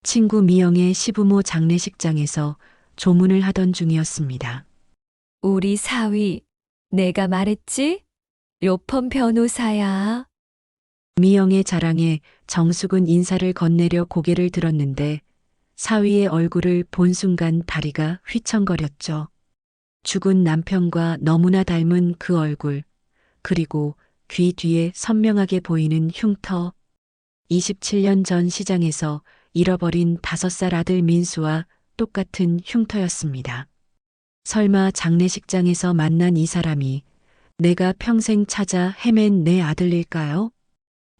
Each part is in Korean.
친구 미영의 시부모 장례식장에서 조문을 하던 중이었습니다. 우리 사위, 내가 말했지? 요펌 변호사야. 미영의 자랑에 정숙은 인사를 건네려 고개를 들었는데 사위의 얼굴을 본 순간 다리가 휘청거렸죠. 죽은 남편과 너무나 닮은 그 얼굴, 그리고 귀 뒤에 선명하게 보이는 흉터. 27년 전 시장에서 잃어버린 5살 아들 민수와 똑같은 흉터였습니다. 설마 장례식장에서 만난 이 사람이 내가 평생 찾아 헤맨 내 아들일까요?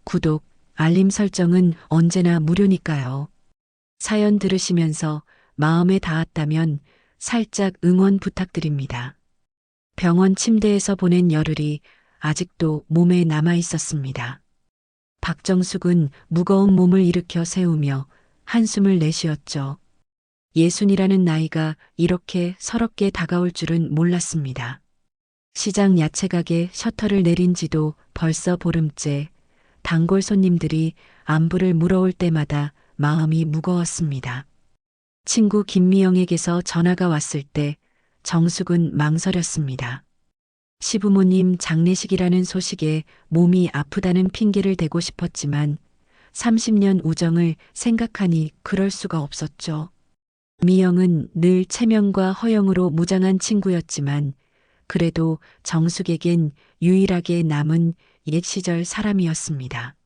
구독, 알림 설정은 언제나 무료니까요. 사연 들으시면서 마음에 닿았다면 살짝 응원 부탁드립니다. 병원 침대에서 보낸 열흘이 아직도 몸에 남아 있었습니다. 박정숙은 무거운 몸을 일으켜 세우며 한숨을 내쉬었죠. 예순이라는 나이가 이렇게 서럽게 다가올 줄은 몰랐습니다. 시장 야채가게 셔터를 내린 지도 벌써 보름째. 단골 손님들이 안부를 물어올 때마다 마음이 무거웠습니다. 친구 김미영에게서 전화가 왔을 때 정숙은 망설였습니다. 시부모님 장례식이라는 소식에 몸이 아프다는 핑계를 대고 싶었지만 30년 우정을 생각하니 그럴 수가 없었죠. 미영은 늘 체면과 허영으로 무장한 친구였지만 그래도 정숙에겐 유일하게 남은 옛 시절 사람이었습니다.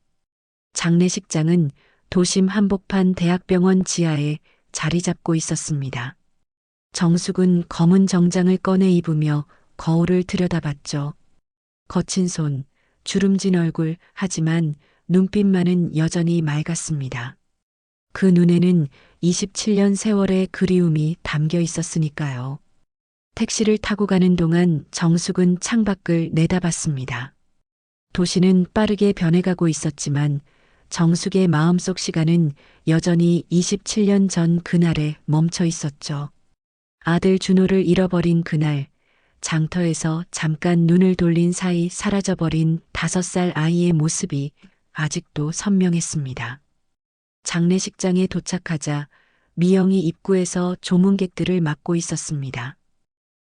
장례식장은 도심 한복판 대학병원 지하에 자리 잡고 있었습니다. 정숙은 검은 정장을 꺼내 입으며 거울을 들여다봤죠. 거친 손, 주름진 얼굴, 하지만 눈빛만은 여전히 맑았습니다. 그 눈에는 27년 세월의 그리움이 담겨 있었으니까요. 택시를 타고 가는 동안 정숙은 창밖을 내다봤습니다. 도시는 빠르게 변해가고 있었지만 정숙의 마음속 시간은 여전히 27년 전 그날에 멈춰 있었죠. 아들 준호를 잃어버린 그날, 장터에서 잠깐 눈을 돌린 사이 사라져버린 5살 아이의 모습이 아직도 선명했습니다. 장례식장에 도착하자 미영이 입구에서 조문객들을 맞고 있었습니다.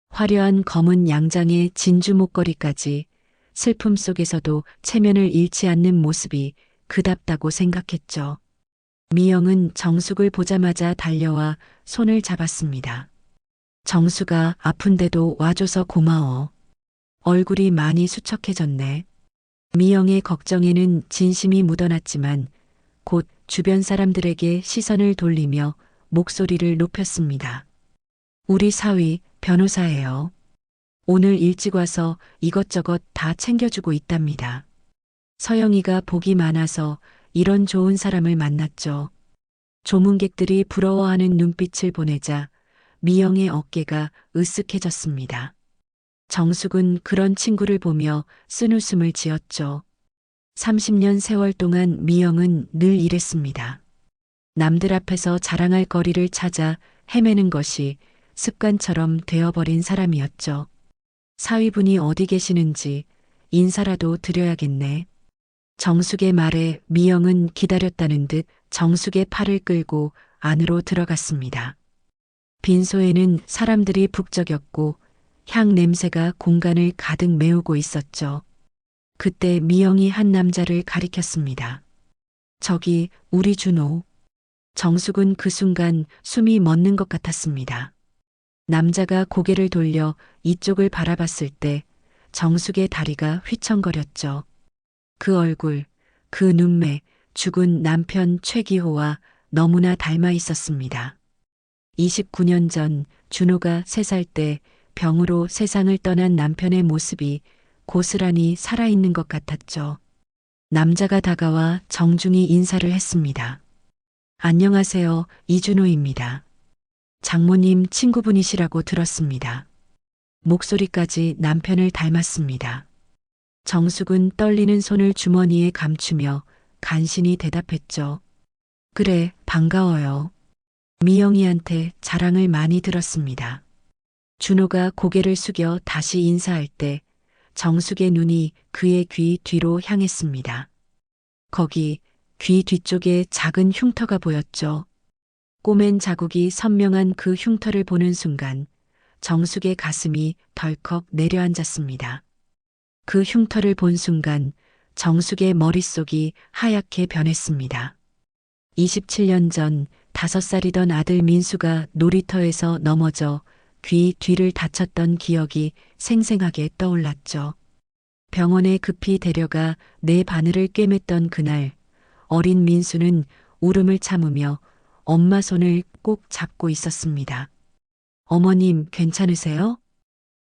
화려한 검은 양장의 진주 목걸이까지 슬픔 속에서도 체면을 잃지 않는 모습이 그답다고 생각했죠. 미영은 정숙을 보자마자 달려와 손을 잡았습니다. 정숙아, 아픈데도 와줘서 고마워. 얼굴이 많이 수척해졌네. 미영의 걱정에는 진심이 묻어났지만 곧 주변 사람들에게 시선을 돌리며 목소리를 높였습니다. 우리 사위, 변호사예요. 오늘 일찍 와서 이것저것 다 챙겨주고 있답니다. 서영이가 복이 많아서 이런 좋은 사람을 만났죠. 조문객들이 부러워하는 눈빛을 보내자 미영의 어깨가 으쓱해졌습니다. 정숙은 그런 친구를 보며 쓴웃음을 지었죠. 30년 세월 동안 미영은 늘 이랬습니다. 남들 앞에서 자랑할 거리를 찾아 헤매는 것이 습관처럼 되어버린 사람이었죠. 사위분이 어디 계시는지 인사라도 드려야겠네. 정숙의 말에 미영은 기다렸다는 듯 정숙의 팔을 끌고 안으로 들어갔습니다. 빈소에는 사람들이 북적였고 향 냄새가 공간을 가득 메우고 있었죠. 그때 미영이 한 남자를 가리켰습니다. 저기 우리 준호. 정숙은 그 순간 숨이 멎는 것 같았습니다. 남자가 고개를 돌려 이쪽을 바라봤을 때 정숙의 다리가 휘청거렸죠. 그 얼굴, 그 눈매, 죽은 남편 최기호와 너무나 닮아 있었습니다. 29년 전 준호가 3살 때 병으로 세상을 떠난 남편의 모습이 고스란히 살아있는 것 같았죠. 남자가 다가와 정중히 인사를 했습니다. 안녕하세요, 이준호입니다. 장모님 친구분이시라고 들었습니다. 목소리까지 남편을 닮았습니다. 정숙은 떨리는 손을 주머니에 감추며 간신히 대답했죠. 그래, 반가워요. 미영이한테 자랑을 많이 들었습니다. 준호가 고개를 숙여 다시 인사할 때 정숙의 눈이 그의 귀 뒤로 향했습니다. 거기 귀 뒤쪽에 작은 흉터가 보였죠. 꼬맨 자국이 선명한 그 흉터를 보는 순간 정숙의 가슴이 덜컥 내려앉았습니다. 그 흉터를 본 순간 정숙의 머릿속이 하얗게 변했습니다. 27년 전 5살이던 아들 민수가 놀이터에서 넘어져 귀 뒤를 다쳤던 기억이 생생하게 떠올랐죠. 병원에 급히 데려가 내 바늘을 꿰맸던 그날, 어린 민수는 울음을 참으며 엄마 손을 꼭 잡고 있었습니다. 어머님, 괜찮으세요?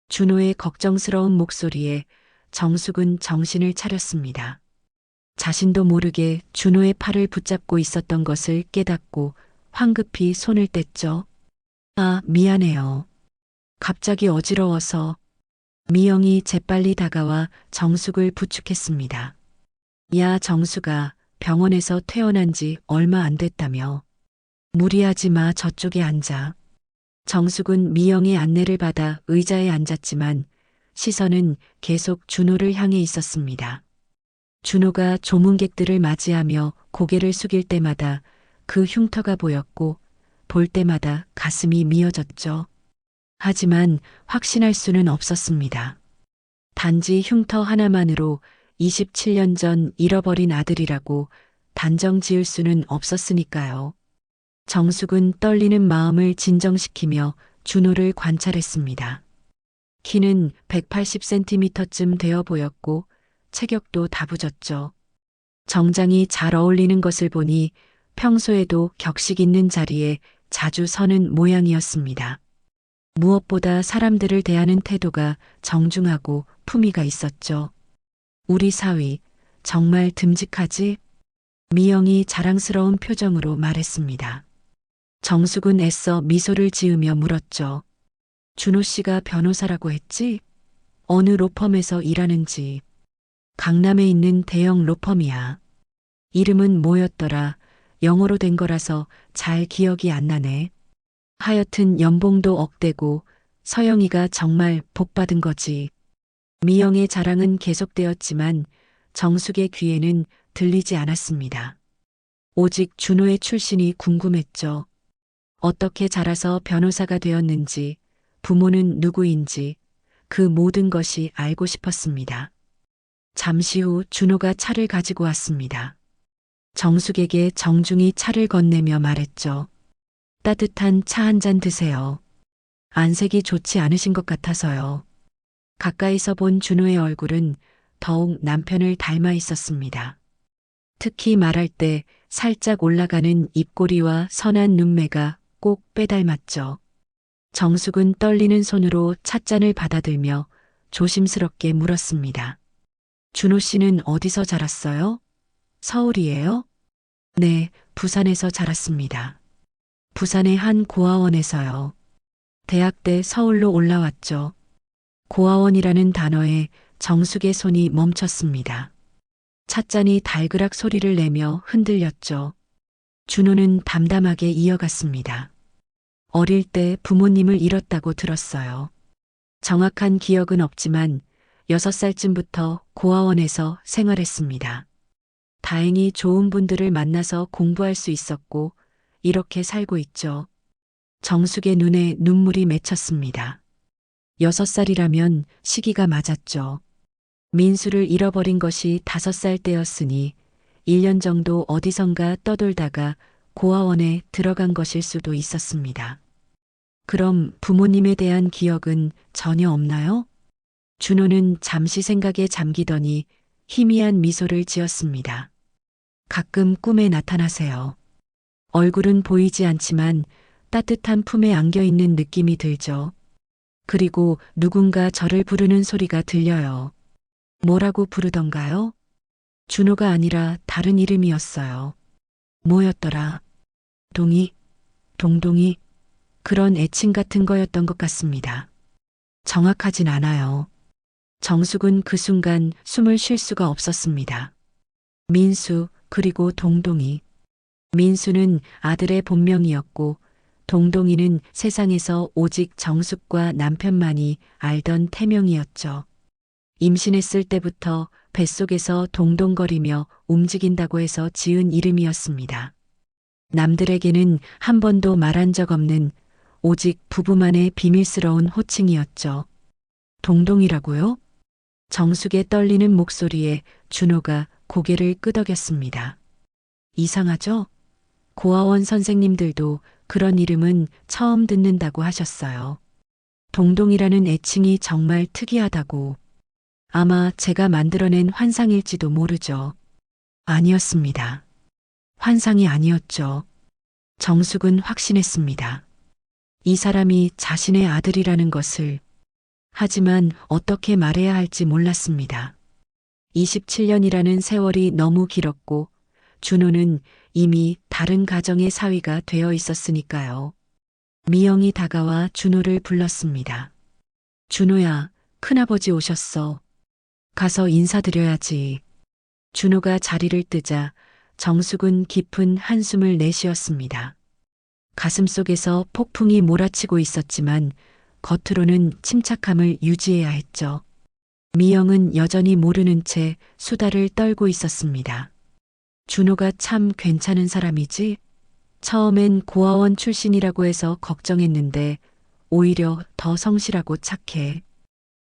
준호의 걱정스러운 목소리에 정숙은 정신을 차렸습니다. 자신도 모르게 준호의 팔을 붙잡고 있었던 것을 깨닫고 황급히 손을 뗐죠. 아, 미안해요. 갑자기 어지러워서. 미영이 재빨리 다가와 정숙을 부축했습니다. 야, 정숙아, 병원에서 퇴원한 지 얼마 안 됐다며. 무리하지 마, 저쪽에 앉아. 정숙은 미영의 안내를 받아 의자에 앉았지만 시선은 계속 준호를 향해 있었습니다. 준호가 조문객들을 맞이하며 고개를 숙일 때마다 그 흉터가 보였고 볼 때마다 가슴이 미어졌죠. 하지만 확신할 수는 없었습니다. 단지 흉터 하나만으로 27년 전 잃어버린 아들이라고 단정 지을 수는 없었으니까요. 정숙은 떨리는 마음을 진정시키며 준호를 관찰했습니다. 키는 180cm쯤 되어 보였고 체격도 다부졌죠. 정장이 잘 어울리는 것을 보니 평소에도 격식 있는 자리에 자주 서는 모양이었습니다. 무엇보다 사람들을 대하는 태도가 정중하고 품위가 있었죠. 우리 사위, 정말 듬직하지? 미영이 자랑스러운 표정으로 말했습니다. 정숙은 애써 미소를 지으며 물었죠. 준호 씨가 변호사라고 했지? 어느 로펌에서 일하는지. 강남에 있는 대형 로펌이야. 이름은 뭐였더라? 영어로 된 거라서 잘 기억이 안 나네. 하여튼 연봉도 억대고 서영이가 정말 복 받은 거지. 미영의 자랑은 계속되었지만 정숙의 귀에는 들리지 않았습니다. 오직 준호의 출신이 궁금했죠. 어떻게 자라서 변호사가 되었는지, 부모는 누구인지 그 모든 것이 알고 싶었습니다. 잠시 후 준호가 차를 가지고 왔습니다. 정숙에게 정중히 차를 건네며 말했죠. 따뜻한 차 한 잔 드세요. 안색이 좋지 않으신 것 같아서요. 가까이서 본 준호의 얼굴은 더욱 남편을 닮아 있었습니다. 특히 말할 때 살짝 올라가는 입꼬리와 선한 눈매가 꼭 빼닮았죠. 정숙은 떨리는 손으로 찻잔을 받아들며 조심스럽게 물었습니다. 준호 씨는 어디서 자랐어요? 서울이에요? 네, 부산에서 자랐습니다. 부산의 한 고아원에서요. 대학 때 서울로 올라왔죠. 고아원이라는 단어에 정숙의 손이 멈췄습니다. 찻잔이 달그락 소리를 내며 흔들렸죠. 준호는 담담하게 이어갔습니다. 어릴 때 부모님을 잃었다고 들었어요. 정확한 기억은 없지만 6살쯤부터 고아원에서 생활했습니다. 다행히 좋은 분들을 만나서 공부할 수 있었고 이렇게 살고 있죠. 정숙의 눈에 눈물이 맺혔습니다. 6살이라면 시기가 맞았죠. 민수를 잃어버린 것이 5살 때였으니 1년 정도 어디선가 떠돌다가 고아원에 들어간 것일 수도 있었습니다. 그럼 부모님에 대한 기억은 전혀 없나요? 준호는 잠시 생각에 잠기더니 희미한 미소를 지었습니다. 가끔 꿈에 나타나세요. 얼굴은 보이지 않지만 따뜻한 품에 안겨있는 느낌이 들죠. 그리고 누군가 저를 부르는 소리가 들려요. 뭐라고 부르던가요? 준호가 아니라 다른 이름이었어요. 뭐였더라? 동이? 동동이? 그런 애칭 같은 거였던 것 같습니다. 정확하진 않아요. 정숙은 그 순간 숨을 쉴 수가 없었습니다. 민수, 그리고 동동이. 민수는 아들의 본명이었고 동동이는 세상에서 오직 정숙과 남편만이 알던 태명이었죠. 임신했을 때부터 뱃속에서 동동거리며 움직인다고 해서 지은 이름이었습니다. 남들에게는 한 번도 말한 적 없는 오직 부부만의 비밀스러운 호칭이었죠. 동동이라고요? 정숙의 떨리는 목소리에 준호가 고개를 끄덕였습니다. 이상하죠? 고아원 선생님들도 그런 이름은 처음 듣는다고 하셨어요. 동동이라는 애칭이 정말 특이하다고. 아마 제가 만들어낸 환상일지도 모르죠. 아니었습니다. 환상이 아니었죠. 정숙은 확신했습니다. 이 사람이 자신의 아들이라는 것을. 하지만 어떻게 말해야 할지 몰랐습니다. 27년이라는 세월이 너무 길었고 준호는 이미 다른 가정의 사위가 되어 있었으니까요. 미영이 다가와 준호를 불렀습니다. 준호야, 큰아버지 오셨어. 가서 인사드려야지. 준호가 자리를 뜨자 정숙은 깊은 한숨을 내쉬었습니다. 가슴속에서 폭풍이 몰아치고 있었지만 겉으로는 침착함을 유지해야 했죠. 미영은 여전히 모르는 채 수다를 떨고 있었습니다. 준호가 참 괜찮은 사람이지? 처음엔 고아원 출신이라고 해서 걱정했는데 오히려 더 성실하고 착해.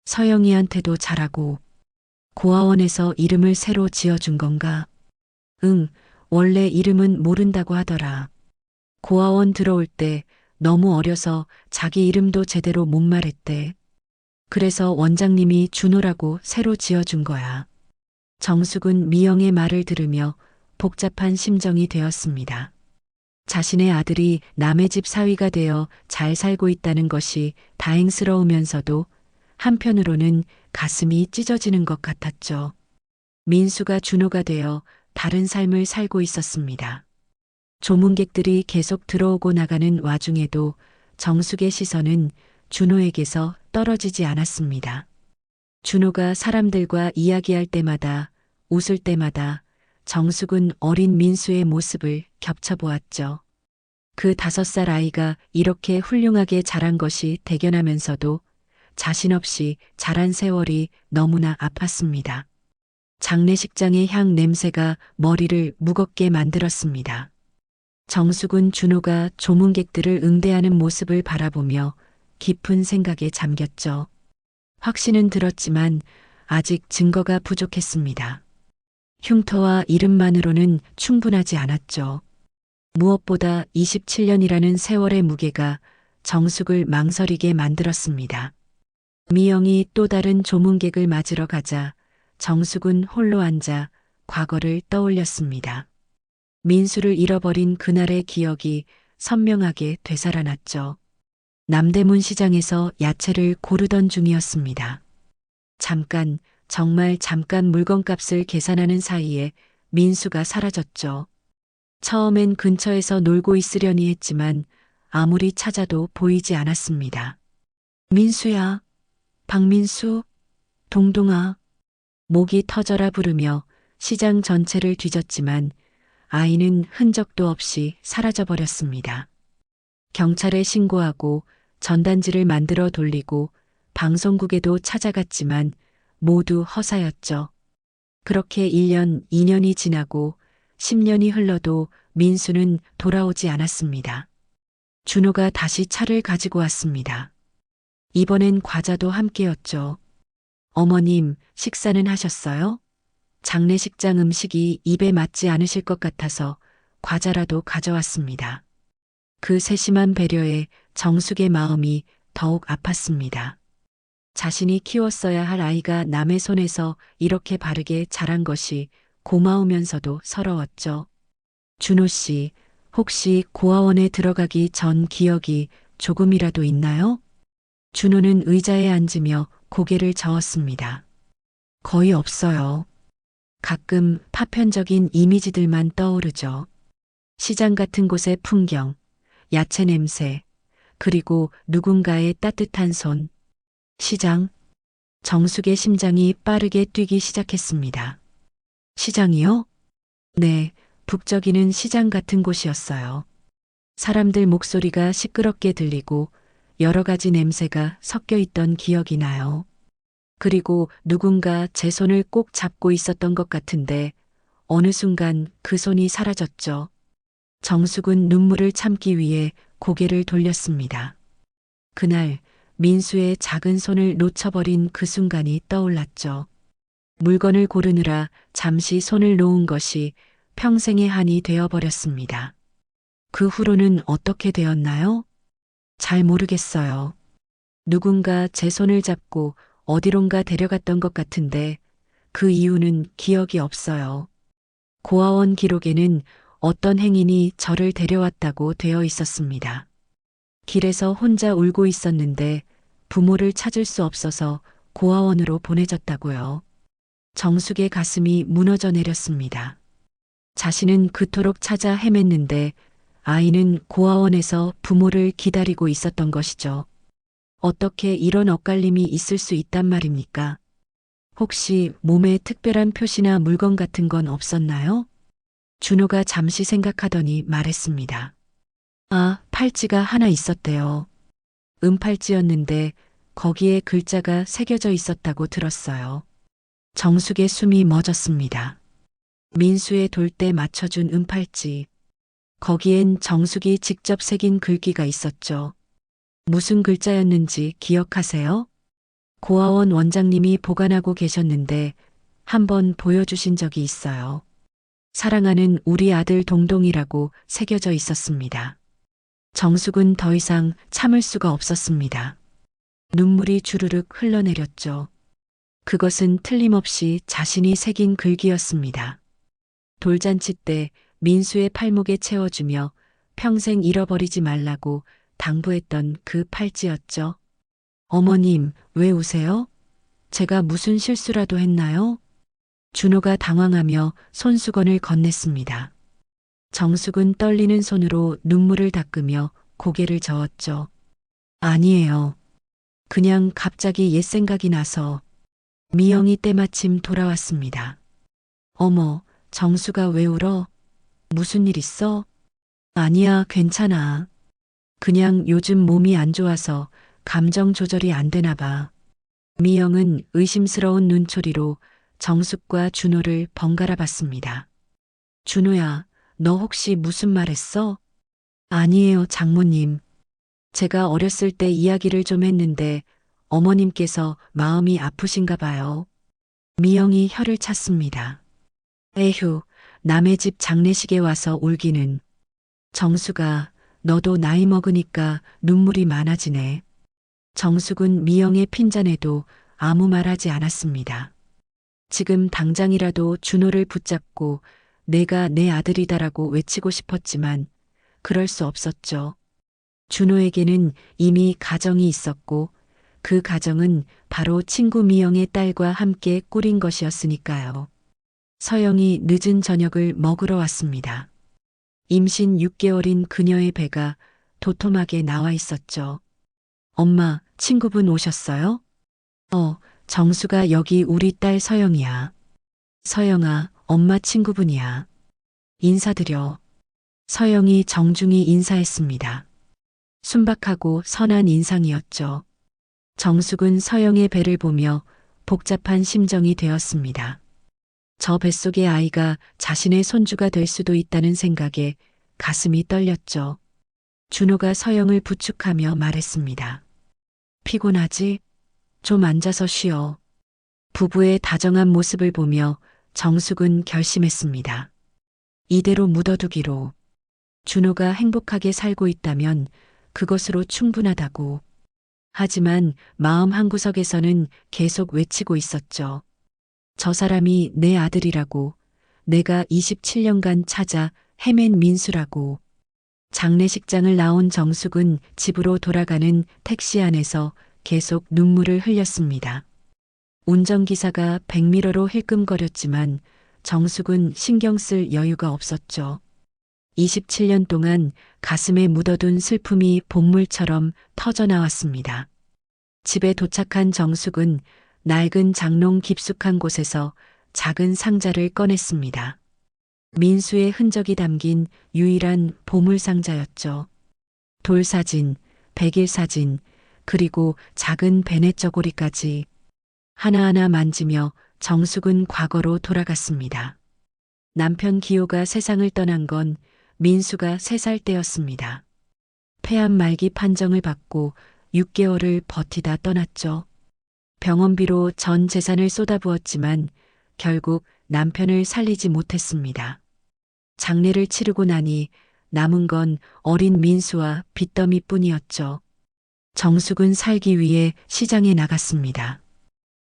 서영이한테도 잘하고. 고아원에서 이름을 새로 지어준 건가? 응, 원래 이름은 모른다고 하더라. 고아원 들어올 때 너무 어려서 자기 이름도 제대로 못 말했대. 그래서 원장님이 준호라고 새로 지어준 거야. 정숙은 미영의 말을 들으며 복잡한 심정이 되었습니다. 자신의 아들이 남의 집 사위가 되어 잘 살고 있다는 것이 다행스러우면서도 한편으로는 가슴이 찢어지는 것 같았죠. 민수가 준호가 되어 다른 삶을 살고 있었습니다. 조문객들이 계속 들어오고 나가는 와중에도 정숙의 시선은 준호에게서 떨어지지 않았습니다. 준호가 사람들과 이야기할 때마다, 웃을 때마다 정숙은 어린 민수의 모습을 겹쳐보았죠. 그 5살 아이가 이렇게 훌륭하게 자란 것이 대견하면서도 자신 없이 자란 세월이 너무나 아팠습니다. 장례식장의 향 냄새가 머리를 무겁게 만들었습니다. 정숙은 준호가 조문객들을 응대하는 모습을 바라보며 깊은 생각에 잠겼죠. 확신은 들었지만 아직 증거가 부족했습니다. 흉터와 이름만으로는 충분하지 않았죠. 무엇보다 27년이라는 세월의 무게가 정숙을 망설이게 만들었습니다. 미영이 또 다른 조문객을 맞으러 가자 정숙은 홀로 앉아 과거를 떠올렸습니다. 민수를 잃어버린 그날의 기억이 선명하게 되살아났죠. 남대문 시장에서 야채를 고르던 중이었습니다. 잠깐, 정말 잠깐 물건값을 계산하는 사이에 민수가 사라졌죠. 처음엔 근처에서 놀고 있으려니 했지만 아무리 찾아도 보이지 않았습니다. 민수야, 박민수, 동동아. 목이 터져라 부르며 시장 전체를 뒤졌지만 아이는 흔적도 없이 사라져버렸습니다. 경찰에 신고하고 전단지를 만들어 돌리고 방송국에도 찾아갔지만 모두 허사였죠. 그렇게 1년, 2년이 지나고 10년이 흘러도 민수는 돌아오지 않았습니다. 준호가 다시 차를 가지고 왔습니다. 이번엔 과자도 함께였죠. 어머님, 식사는 하셨어요? 장례식장 음식이 입에 맞지 않으실 것 같아서 과자라도 가져왔습니다. 그 세심한 배려에 정숙의 마음이 더욱 아팠습니다. 자신이 키웠어야 할 아이가 남의 손에서 이렇게 바르게 자란 것이 고마우면서도 서러웠죠. 준호 씨, 혹시 고아원에 들어가기 전 기억이 조금이라도 있나요? 준호는 의자에 앉으며 고개를 저었습니다. 거의 없어요. 가끔 파편적인 이미지들만 떠오르죠. 시장 같은 곳의 풍경, 야채 냄새, 그리고 누군가의 따뜻한 손. 시장. 정숙의 심장이 빠르게 뛰기 시작했습니다. 시장이요? 네, 북적이는 시장 같은 곳이었어요. 사람들 목소리가 시끄럽게 들리고 여러 가지 냄새가 섞여 있던 기억이 나요. 그리고 누군가 제 손을 꼭 잡고 있었던 것 같은데 어느 순간 그 손이 사라졌죠. 정숙은 눈물을 참기 위해 고개를 돌렸습니다. 그날 민수의 작은 손을 놓쳐버린 그 순간이 떠올랐죠. 물건을 고르느라 잠시 손을 놓은 것이 평생의 한이 되어버렸습니다. 그 후로는 어떻게 되었나요? 잘 모르겠어요. 누군가 제 손을 잡고 어디론가 데려갔던 것 같은데 그 이유는 기억이 없어요. 고아원 기록에는 어떤 행인이 저를 데려왔다고 되어 있었습니다. 길에서 혼자 울고 있었는데 부모를 찾을 수 없어서 고아원으로 보내졌다고요. 정숙의 가슴이 무너져 내렸습니다. 자신은 그토록 찾아 헤맸는데 아이는 고아원에서 부모를 기다리고 있었던 것이죠. 어떻게 이런 엇갈림이 있을 수 있단 말입니까? 혹시 몸에 특별한 표시나 물건 같은 건 없었나요? 준호가 잠시 생각하더니 말했습니다. 아, 팔찌가 하나 있었대요. 은팔찌였는데 거기에 글자가 새겨져 있었다고 들었어요. 정숙의 숨이 멎었습니다. 민수의 돌 때 맞춰준 은팔찌. 거기엔 정숙이 직접 새긴 글귀가 있었죠. 무슨 글자였는지 기억하세요? 고아원 원장님이 보관하고 계셨는데 한번 보여주신 적이 있어요. 사랑하는 우리 아들 동동이라고 새겨져 있었습니다. 정숙은 더 이상 참을 수가 없었습니다. 눈물이 주르륵 흘러내렸죠. 그것은 틀림없이 자신이 새긴 글귀였습니다. 돌잔치 때 민수의 팔목에 채워주며 평생 잃어버리지 말라고 당부했던 그 팔찌였죠. 어머님, 왜 우세요? 제가 무슨 실수라도 했나요? 준호가 당황하며 손수건을 건넸습니다. 정숙은 떨리는 손으로 눈물을 닦으며 고개를 저었죠. 아니에요. 그냥 갑자기 옛 생각이 나서. 미영이 때마침 돌아왔습니다. 어머, 정수가 왜 울어? 무슨 일 있어? 아니야, 괜찮아. 그냥 요즘 몸이 안 좋아서 감정 조절이 안 되나 봐. 미영은 의심스러운 눈초리로 정숙과 준호를 번갈아 봤습니다. 준호야, 너 혹시 무슨 말 했어? 아니에요, 장모님. 제가 어렸을 때 이야기를 좀 했는데 어머님께서 마음이 아프신가 봐요. 미영이 혀를 찼습니다. 에휴, 남의 집 장례식에 와서 울기는. 정수가, 너도 나이 먹으니까 눈물이 많아지네. 정숙은 미영의 핀잔에도 아무 말하지 않았습니다. 지금 당장이라도 준호를 붙잡고 내가 내 아들이다라고 외치고 싶었지만 그럴 수 없었죠. 준호에게는 이미 가정이 있었고 그 가정은 바로 친구 미영의 딸과 함께 꾸린 것이었으니까요. 서영이 늦은 저녁을 먹으러 왔습니다. 임신 6개월인 그녀의 배가 도톰하게 나와 있었죠. 엄마, 친구분 오셨어요? 정수가 여기 우리 딸 서영이야. 서영아, 엄마 친구분이야. 인사드려. 서영이 정중히 인사했습니다. 순박하고 선한 인상이었죠. 정숙은 서영의 배를 보며 복잡한 심정이 되었습니다. 저 뱃속의 아이가 자신의 손주가 될 수도 있다는 생각에 가슴이 떨렸죠. 준호가 서영을 부축하며 말했습니다. 피곤하지? 좀 앉아서 쉬어. 부부의 다정한 모습을 보며 정숙은 결심했습니다. 이대로 묻어두기로. 준호가 행복하게 살고 있다면 그것으로 충분하다고. 하지만 마음 한구석에서는 계속 외치고 있었죠. 저 사람이 내 아들이라고, 내가 27년간 찾아 헤맨 민수라고. 장례식장을 나온 정숙은 집으로 돌아가는 택시 안에서 계속 눈물을 흘렸습니다. 운전기사가 백미러로 힐끔거렸지만 정숙은 신경 쓸 여유가 없었죠. 27년 동안 가슴에 묻어둔 슬픔이 본물처럼 터져나왔습니다. 집에 도착한 정숙은 낡은 장롱 깊숙한 곳에서 작은 상자를 꺼냈습니다. 민수의 흔적이 담긴 유일한 보물상자였죠. 돌사진, 백일사진, 그리고 작은 베네 저고리까지 하나하나 만지며 정숙은 과거로 돌아갔습니다. 남편 기호가 세상을 떠난 건 민수가 3살 때였습니다. 폐암 말기 판정을 받고 6개월을 버티다 떠났죠. 병원비로 전 재산을 쏟아부었지만 결국 남편을 살리지 못했습니다. 장례를 치르고 나니 남은 건 어린 민수와 빚더미뿐이었죠. 정숙은 살기 위해 시장에 나갔습니다.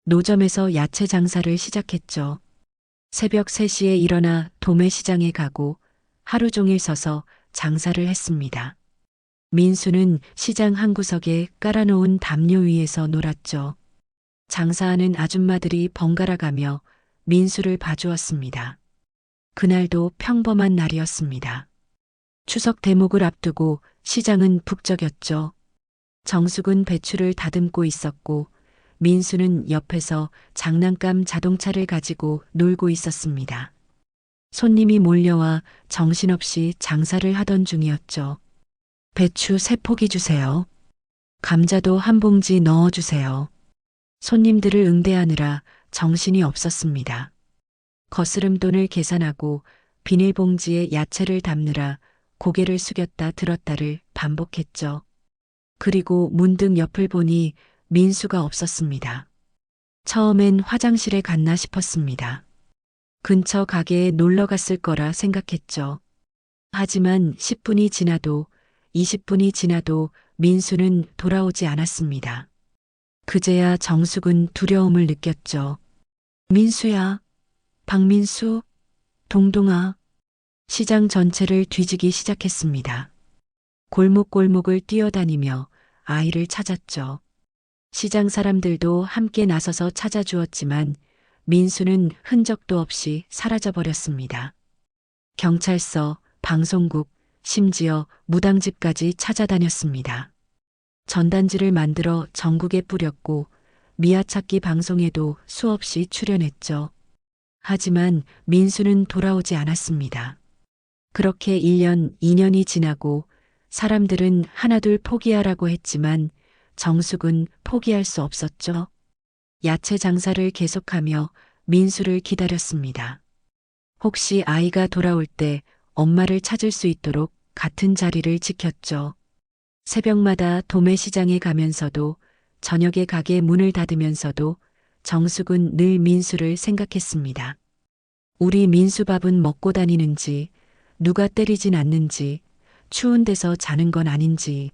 노점에서 야채 장사를 시작했죠. 새벽 3시에 일어나 도매시장에 가고 하루 종일 서서 장사를 했습니다. 민수는 시장 한 구석에 깔아놓은 담요 위에서 놀았죠. 장사하는 아줌마들이 번갈아 가며 민수를 봐주었습니다. 그날도 평범한 날이었습니다. 추석 대목을 앞두고 시장은 북적였죠. 정숙은 배추를 다듬고 있었고 민수는 옆에서 장난감 자동차를 가지고 놀고 있었습니다. 손님이 몰려와 정신없이 장사를 하던 중이었죠. 배추 3포기 주세요. 감자도 한 봉지 넣어주세요. 손님들을 응대하느라 정신이 없었습니다. 거스름돈을 계산하고 비닐봉지에 야채를 담느라 고개를 숙였다 들었다를 반복했죠. 그리고 문득 옆을 보니 민수가 없었습니다. 처음엔 화장실에 갔나 싶었습니다. 근처 가게에 놀러 갔을 거라 생각했죠. 하지만 10분이 지나도 20분이 지나도 민수는 돌아오지 않았습니다. 그제야 정숙은 두려움을 느꼈죠. 민수야, 박민수, 동동아. 시장 전체를 뒤지기 시작했습니다. 골목골목을 뛰어다니며 아이를 찾았죠. 시장 사람들도 함께 나서서 찾아주었지만 민수는 흔적도 없이 사라져버렸습니다. 경찰서, 방송국, 심지어 무당집까지 찾아다녔습니다. 전단지를 만들어 전국에 뿌렸고 미아찾기 방송에도 수없이 출연했죠. 하지만 민수는 돌아오지 않았습니다. 그렇게 1년, 2년이 지나고 사람들은 하나둘 포기하라고 했지만 정숙은 포기할 수 없었죠. 야채 장사를 계속하며 민수를 기다렸습니다. 혹시 아이가 돌아올 때 엄마를 찾을 수 있도록 같은 자리를 지켰죠. 새벽마다 도매시장에 가면서도 저녁에 가게 문을 닫으면서도 정숙은 늘 민수를 생각했습니다. 우리 민수 밥은 먹고 다니는지, 누가 때리진 않는지, 추운 데서 자는 건 아닌지,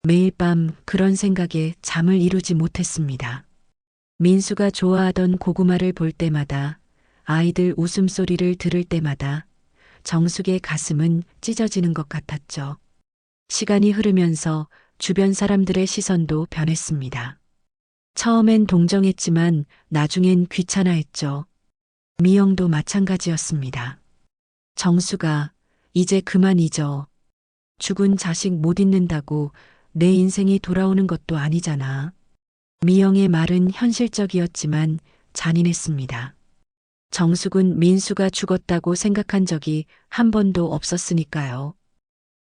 매일 밤 그런 생각에 잠을 이루지 못했습니다. 민수가 좋아하던 고구마를 볼 때마다, 아이들 웃음소리를 들을 때마다 정숙의 가슴은 찢어지는 것 같았죠. 시간이 흐르면서 주변 사람들의 시선도 변했습니다. 처음엔 동정했지만 나중엔 귀찮아했죠. 미영도 마찬가지였습니다. 정수가 이제 그만 잊어. 죽은 자식 못 잊는다고 내 인생이 돌아오는 것도 아니잖아. 미영의 말은 현실적이었지만 잔인했습니다. 정숙은 민수가 죽었다고 생각한 적이 한 번도 없었으니까요.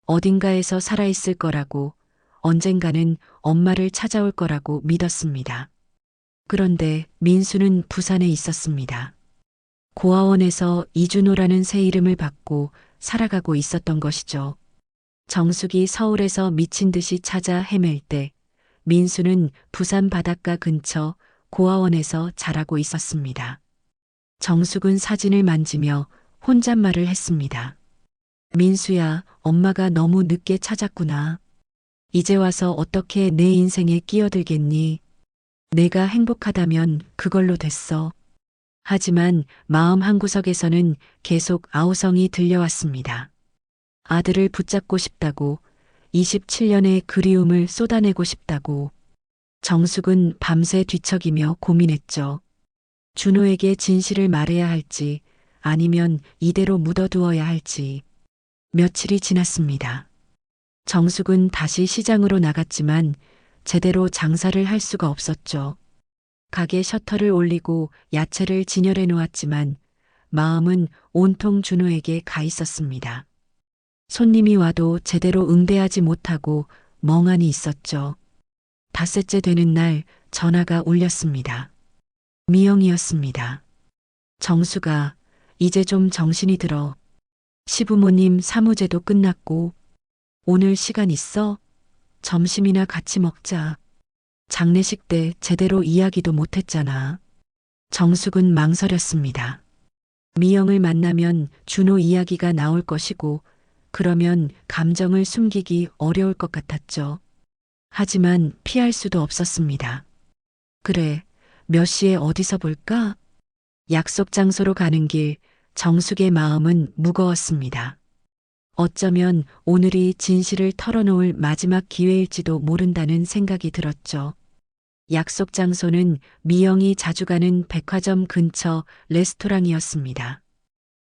어딘가에서 살아있을 거라고, 언젠가는 엄마를 찾아올 거라고 믿었습니다. 그런데 민수는 부산에 있었습니다. 고아원에서 이준호라는 새 이름을 받고 살아가고 있었던 것이죠. 정숙이 서울에서 미친 듯이 찾아 헤맬 때 민수는 부산 바닷가 근처 고아원에서 자라고 있었습니다. 정숙은 사진을 만지며 혼잣말을 했습니다. 민수야, 엄마가 너무 늦게 찾았구나. 이제 와서 어떻게 내 인생에 끼어들겠니? 내가 행복하다면 그걸로 됐어. 하지만 마음 한구석에서는 계속 아우성이 들려왔습니다. 아들을 붙잡고 싶다고, 27년의 그리움을 쏟아내고 싶다고. 정숙은 밤새 뒤척이며 고민했죠. 준호에게 진실을 말해야 할지, 아니면 이대로 묻어두어야 할지. 며칠이 지났습니다. 정숙은 다시 시장으로 나갔지만 제대로 장사를 할 수가 없었죠. 가게 셔터를 올리고 야채를 진열해 놓았지만 마음은 온통 준호에게 가 있었습니다. 손님이 와도 제대로 응대하지 못하고 멍하니 있었죠. 닷새째 되는 날 전화가 울렸습니다. 미영이었습니다. 정수가 이제 좀 정신이 들어. 시부모님 사무제도 끝났고 오늘 시간 있어? 점심이나 같이 먹자. 장례식 때 제대로 이야기도 못했잖아. 정숙은 망설였습니다. 미영을 만나면 준호 이야기가 나올 것이고 그러면 감정을 숨기기 어려울 것 같았죠. 하지만 피할 수도 없었습니다. 그래, 몇 시에 어디서 볼까? 약속 장소로 가는 길, 정숙의 마음은 무거웠습니다. 어쩌면 오늘이 진실을 털어놓을 마지막 기회일지도 모른다는 생각이 들었죠. 약속 장소는 미영이 자주 가는 백화점 근처 레스토랑이었습니다.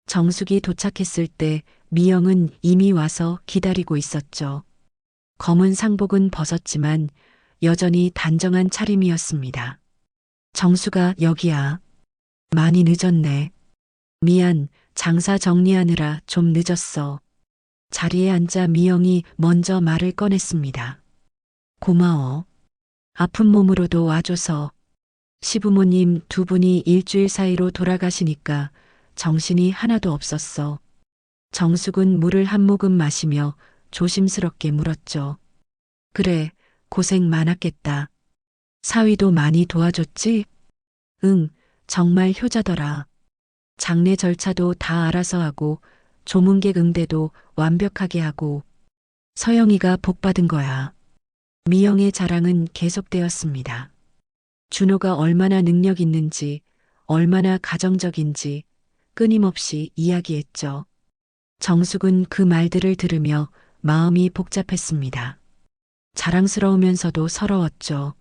정숙이 도착했을 때 미영은 이미 와서 기다리고 있었죠. 검은 상복은 벗었지만 여전히 단정한 차림이었습니다. 정수가 여기야. 많이 늦었네. 미안, 장사 정리하느라 좀 늦었어. 자리에 앉아 미영이 먼저 말을 꺼냈습니다. 고마워. 아픈 몸으로도 와줘서. 시부모님 두 분이 일주일 사이로 돌아가시니까 정신이 하나도 없었어. 정숙은 물을 한 모금 마시며 조심스럽게 물었죠. 그래, 고생 많았겠다. 사위도 많이 도와줬지? 응, 정말 효자더라. 장례 절차도 다 알아서 하고 조문객 응대도 완벽하게 하고 서영이가 복 받은 거야. 미영의 자랑은 계속되었습니다. 준호가 얼마나 능력 있는지, 얼마나 가정적인지 끊임없이 이야기했죠. 정숙은 그 말들을 들으며 마음이 복잡했습니다. 자랑스러우면서도 서러웠죠.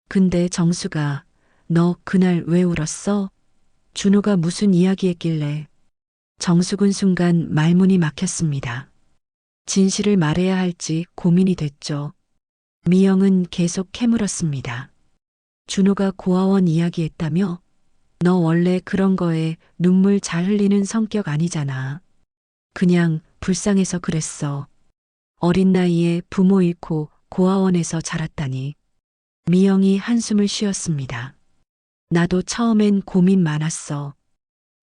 근데 정수가 너 그날 왜 울었어? 준호가 무슨 이야기했길래? 정숙은 순간 말문이 막혔습니다. 진실을 말해야 할지 고민이 됐죠. 미영은 계속 캐물었습니다. 준호가 고아원 이야기했다며? 너 원래 그런 거에 눈물 잘 흘리는 성격 아니잖아. 그냥 불쌍해서 그랬어. 어린 나이에 부모 잃고 고아원에서 자랐다니. 미영이 한숨을 쉬었습니다. 나도 처음엔 고민 많았어.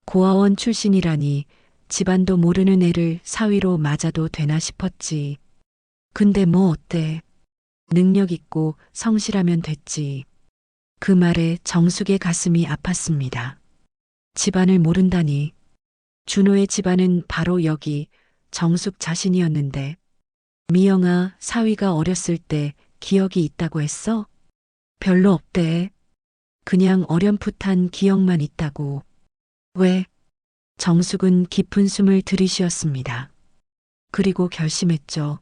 고아원 출신이라니 집안도 모르는 애를 사위로 맞아도 되나 싶었지. 근데 뭐 어때? 능력 있고 성실하면 됐지. 그 말에 정숙의 가슴이 아팠습니다. 집안을 모른다니. 준호의 집안은 바로 여기 정숙 자신이었는데. 미영아, 사위가 어렸을 때 기억이 있다고 했어? 별로 없대. 그냥 어렴풋한 기억만 있다고. 왜? 정숙은 깊은 숨을 들이쉬었습니다. 그리고 결심했죠.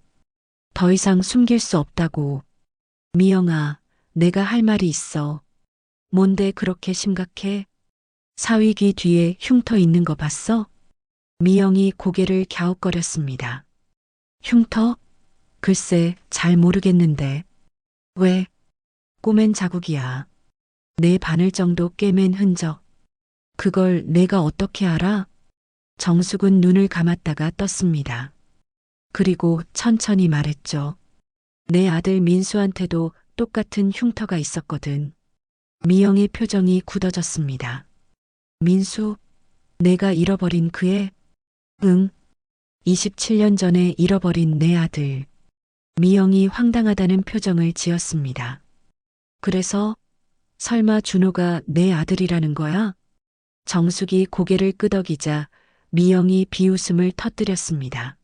더 이상 숨길 수 없다고. 미영아, 내가 할 말이 있어. 뭔데 그렇게 심각해? 사위 귀 뒤에 흉터 있는 거 봤어? 미영이 고개를 갸웃거렸습니다. 흉터? 글쎄, 잘 모르겠는데. 왜? 꼬맨 자국이야. 내 바늘 정도 꿰맨 흔적. 그걸 내가 어떻게 알아? 정숙은 눈을 감았다가 떴습니다. 그리고 천천히 말했죠. 내 아들 민수한테도 똑같은 흉터가 있었거든. 미영의 표정이 굳어졌습니다. 민수? 내가 잃어버린 그 애? 응. 27년 전에 잃어버린 내 아들. 미영이 황당하다는 표정을 지었습니다. 그래서 설마 준호가 내 아들이라는 거야? 정숙이 고개를 끄덕이자 미영이 비웃음을 터뜨렸습니다.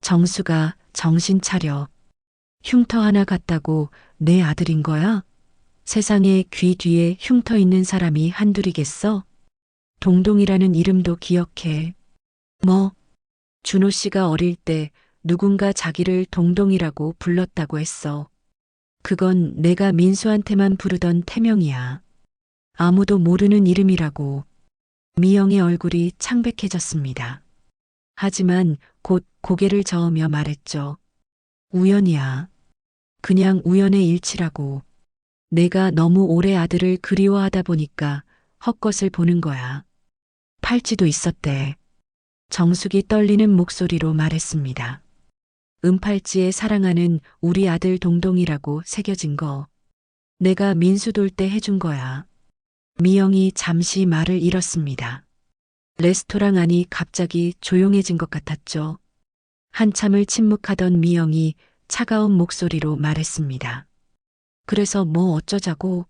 정수가 정신 차려. 흉터 하나 같다고 내 아들인 거야? 세상에 귀 뒤에 흉터 있는 사람이 한둘이겠어? 동동이라는 이름도 기억해. 뭐? 준호 씨가 어릴 때 누군가 자기를 동동이라고 불렀다고 했어. 그건 내가 민수한테만 부르던 태명이야. 아무도 모르는 이름이라고. 미영의 얼굴이 창백해졌습니다. 하지만 곧 고개를 저으며 말했죠. 우연이야. 그냥 우연의 일치라고. 내가 너무 오래 아들을 그리워하다 보니까 헛것을 보는 거야. 팔찌도 있었대. 정숙이 떨리는 목소리로 말했습니다. 은팔찌에 사랑하는 우리 아들 동동이라고 새겨진 거. 내가 민수 돌 때 해준 거야. 미영이 잠시 말을 잃었습니다. 레스토랑 안이 갑자기 조용해진 것 같았죠. 한참을 침묵하던 미영이 차가운 목소리로 말했습니다. 그래서 뭐 어쩌자고?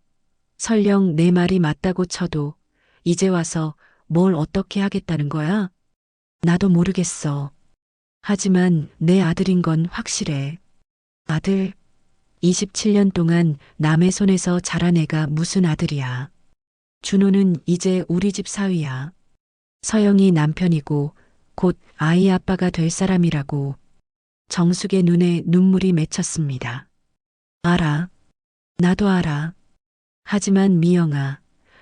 설령 내 말이 맞다고 쳐도 이제 와서 뭘 어떻게 하겠다는 거야? 나도 모르겠어. 하지만 내 아들인 건 확실해. 아들, 27년 동안 남의 손에서 자란 애가 무슨 아들이야. 준호는 이제 우리 집 사위야. 서영이 남편이고 곧 아이 아빠가 될 사람이라고. 정숙의 눈에 눈물이 맺혔습니다. 알아. 나도 알아. 하지만 미영아,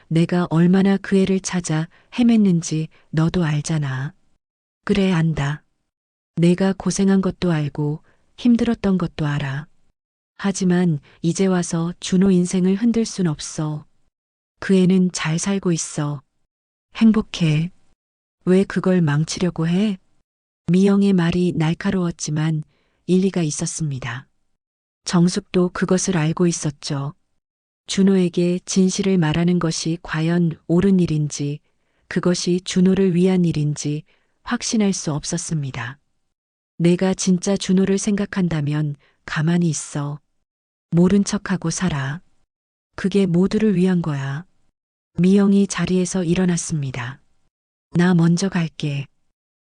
내가 얼마나 그 애를 찾아 헤맸는지 너도 알잖아. 그래, 안다. 내가 고생한 것도 알고 힘들었던 것도 알아. 하지만 이제 와서 준호 인생을 흔들 순 없어. 그 애는 잘 살고 있어. 행복해. 왜 그걸 망치려고 해? 미영의 말이 날카로웠지만 일리가 있었습니다. 정숙도 그것을 알고 있었죠. 준호에게 진실을 말하는 것이 과연 옳은 일인지, 그것이 준호를 위한 일인지 확신할 수 없었습니다. 내가 진짜 준호를 생각한다면 가만히 있어. 모른 척하고 살아. 그게 모두를 위한 거야. 미영이 자리에서 일어났습니다. 나 먼저 갈게.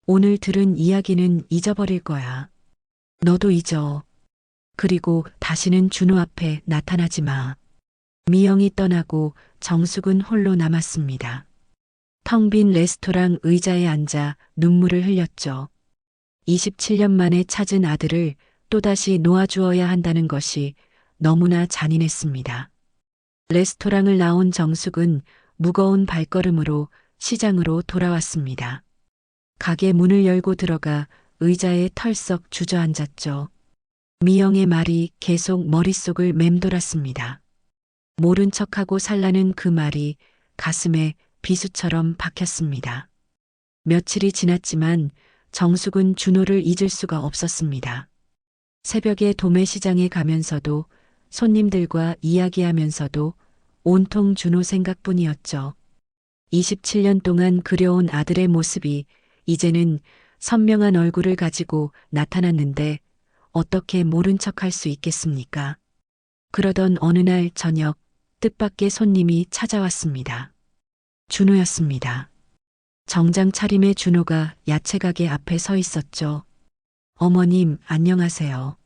오늘 들은 이야기는 잊어버릴 거야. 너도 잊어. 그리고 다시는 준호 앞에 나타나지 마. 미영이 떠나고 정숙은 홀로 남았습니다. 텅 빈 레스토랑 의자에 앉아 눈물을 흘렸죠. 27년 만에 찾은 아들을 또다시 놓아주어야 한다는 것이 너무나 잔인했습니다. 레스토랑을 나온 정숙은 무거운 발걸음으로 시장으로 돌아왔습니다. 가게 문을 열고 들어가 의자에 털썩 주저앉았죠. 미영의 말이 계속 머릿속을 맴돌았습니다. 모른 척하고 살라는 그 말이 가슴에 비수처럼 박혔습니다. 며칠이 지났지만 정숙은 준호를 잊을 수가 없었습니다. 새벽에 도매시장에 가면서도 손님들과 이야기하면서도 온통 준호 생각뿐이었죠. 27년 동안 그려온 아들의 모습이 이제는 선명한 얼굴을 가지고 나타났는데 어떻게 모른 척할 수 있겠습니까? 그러던 어느 날 저녁 뜻밖의 손님이 찾아왔습니다. 준호였습니다. 정장 차림의 준호가 야채가게 앞에 서 있었죠. 어머님, 안녕하세요.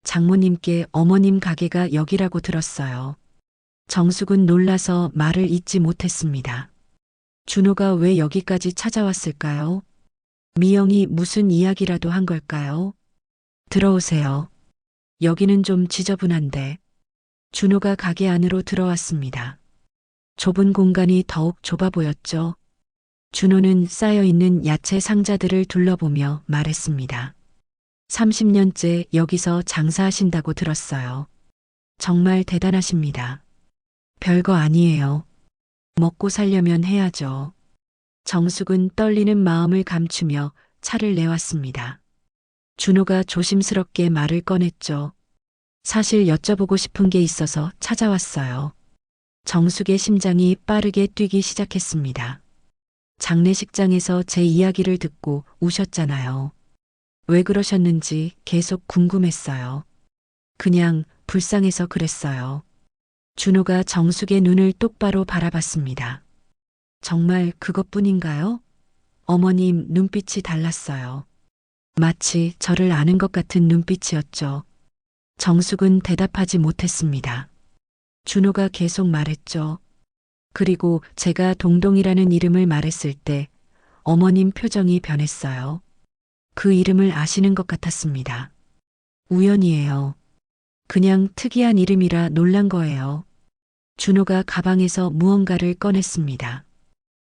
장모님께 어머님 가게가 여기라고 들었어요. 정숙은 놀라서 말을 잇지 못했습니다. 준호가 왜 여기까지 찾아왔을까요? 미영이 무슨 이야기라도 한 걸까요? 들어오세요. 여기는 좀 지저분한데. 준호가 가게 안으로 들어왔습니다. 좁은 공간이 더욱 좁아 보였죠. 준호는 쌓여있는 야채 상자들을 둘러보며 말했습니다. 30년째 여기서 장사하신다고 들었어요. 정말 대단하십니다. 별거 아니에요. 먹고 살려면 해야죠. 정숙은 떨리는 마음을 감추며 차를 내왔습니다. 준호가 조심스럽게 말을 꺼냈죠. 사실 여쭤보고 싶은 게 있어서 찾아왔어요. 정숙의 심장이 빠르게 뛰기 시작했습니다. 장례식장에서 제 이야기를 듣고 우셨잖아요. 왜 그러셨는지 계속 궁금했어요. 그냥 불쌍해서 그랬어요. 준호가 정숙의 눈을 똑바로 바라봤습니다. 정말 그것뿐인가요? 어머님 눈빛이 달랐어요. 마치 저를 아는 것 같은 눈빛이었죠. 정숙은 대답하지 못했습니다. 준호가 계속 말했죠. 그리고 제가 동동이라는 이름을 말했을 때 어머님 표정이 변했어요. 그 이름을 아시는 것 같았습니다. 우연이에요. 그냥 특이한 이름이라 놀란 거예요. 준호가 가방에서 무언가를 꺼냈습니다.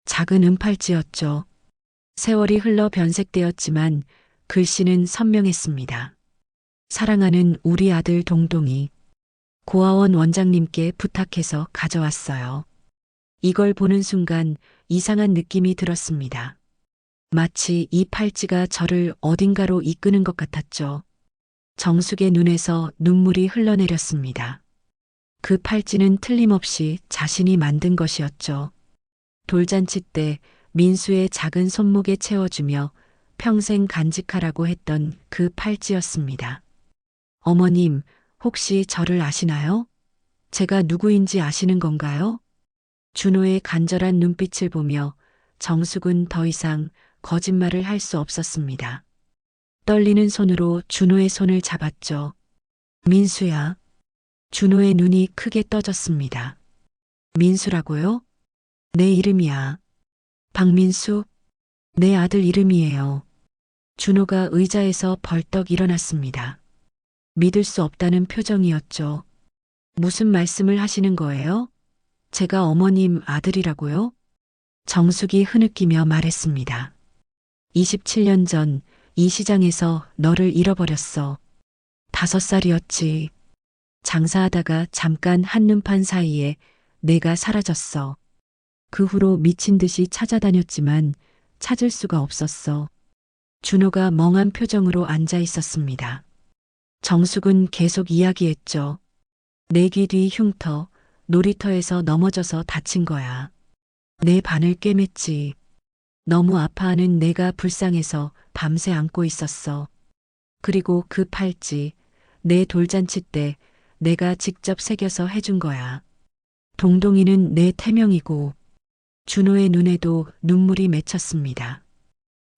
작은 은팔찌였죠. 세월이 흘러 변색되었지만 글씨는 선명했습니다. 사랑하는 우리 아들 동동이 고아원 원장님께 부탁해서 가져왔어요. 이걸 보는 순간 이상한 느낌이 들었습니다. 마치 이 팔찌가 저를 어딘가로 이끄는 것 같았죠. 정숙의 눈에서 눈물이 흘러내렸습니다. 그 팔찌는 틀림없이 자신이 만든 것이었죠. 돌잔치 때 민수의 작은 손목에 채워주며 평생 간직하라고 했던 그 팔찌였습니다. 어머님, 혹시 저를 아시나요? 제가 누구인지 아시는 건가요? 준호의 간절한 눈빛을 보며 정숙은 더 이상 거짓말을 할 수 없었습니다. 떨리는 손으로 준호의 손을 잡았죠. 민수야. 준호의 눈이 크게 떠졌습니다. 민수라고요? 내 이름이야. 박민수? 내 아들 이름이에요. 준호가 의자에서 벌떡 일어났습니다. 믿을 수 없다는 표정이었죠. 무슨 말씀을 하시는 거예요? 제가 어머님 아들이라고요? 정숙이 흐느끼며 말했습니다. 27년 전 이 시장에서 너를 잃어버렸어. 5살이었지. 장사하다가 잠깐 한눈판 사이에 내가 사라졌어. 그 후로 미친 듯이 찾아다녔지만 찾을 수가 없었어. 준호가 멍한 표정으로 앉아 있었습니다. 정숙은 계속 이야기했죠. 내 귀 뒤 흉터, 놀이터에서 넘어져서 다친 거야. 내 반을 꿰맸지. 너무 아파하는 내가 불쌍해서 밤새 안고 있었어. 그리고 그 팔찌, 내 돌잔치 때 내가 직접 새겨서 해준 거야. 동동이는 내 태명이고 준호의 눈에도 눈물이 맺혔습니다.